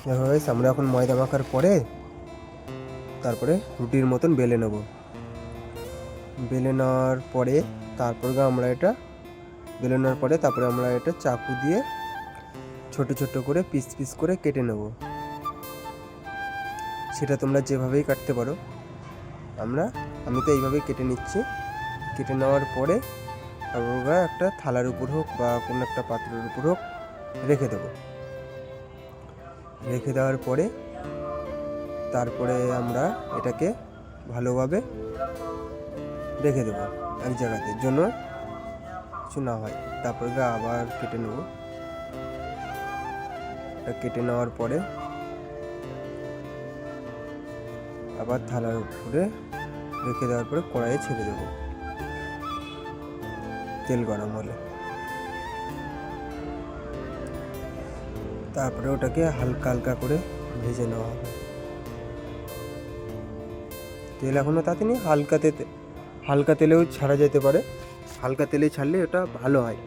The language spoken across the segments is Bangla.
দেখো গাইস, আমরা এখন ময়দা মাখার পরে তারপরে রুটির মতন বেলে নেব। বেলে নেওয়ার পরে তারপরে আমরা এটা চাকু দিয়ে ছোট ছোট করে পিস পিস করে কেটে নেব। সেটা তোমরা যেভাবেই কাটতে পারো, আমি তো এইভাবেই কেটে নিচ্ছি। কেটে নেওয়ার পরে আমরা একটা থালার উপর হোক বা কোনো একটা পাত্রের উপর হোক রেখে দেবো। রেখে দেওয়ার পরে তারপরে আমরা এটাকে ভালোভাবে রেখে দেবো এক জায়গাতে, জন্য কিছু না হয়। তারপরে আবার কেটে নেব। এটা কেটে নেওয়ার পরে আবার থালার উপরে রেখে দেওয়ার পরে কড়াইয়ে ছেড়ে দেবো তেল গরম হলে। তারপরে ওটাকে হালকা হালকা করে ভেজে নেওয়া হবে। তেল এখনও তাতেনি, হালকা তেলেও ছাড়া যেতে পারে। হালকা তেলে ছাড়লে ওটা ভালো হয়।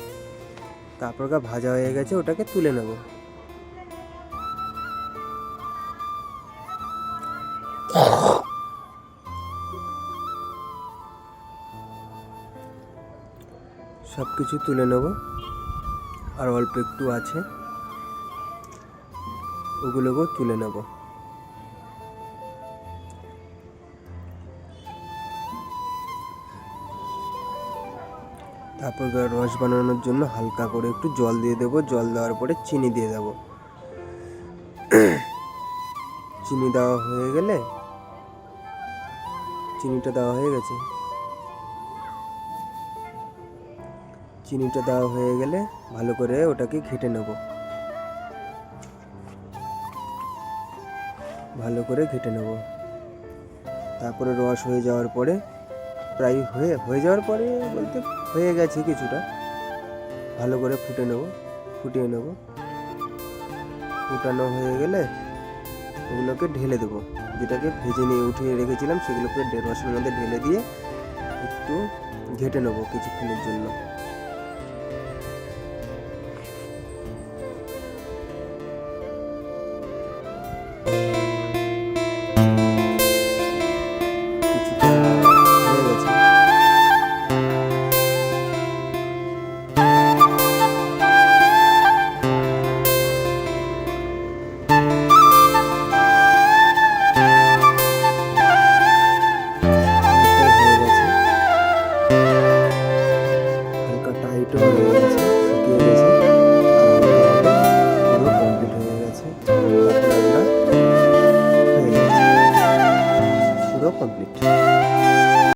তারপর ভাজা হয়ে গেছে, ওটাকে তুলে নেব। সব কিছু তুলে নেব, আর অল্প একটু আছে ওগুলোকেও তুলে নেব। তারপর রস বানানোর জন্য হালকা করে একটু জল দিয়ে দেবো। জল দেওয়ার পরে চিনি দিয়ে দেবো। চিনি দেওয়া হয়ে গেলে, চিনিটা দেওয়া হয়ে গেছে, চিনিটা দেওয়া হয়ে গেলে ভালো করে ওটাকে ঘেঁটে নেব। ভালো করে ঘেঁটে নেব। তারপরে রস হয়ে যাওয়ার পরে, প্রায় হয়ে যাওয়ার পরে বলতে হয়ে গেছে কিছুটা, ভালো করে ফুটিয়ে নেব। ফুটানো হয়ে গেলে ওগুলোকে ঢেলে দেবো। যেটাকে ভেজে নিয়ে উঠিয়ে রেখেছিলাম সেগুলোকে রসের মধ্যে ঢেলে দিয়ে একটু ঘেঁটে নেবো কিছুক্ষণের জন্য। কমপ্লিট।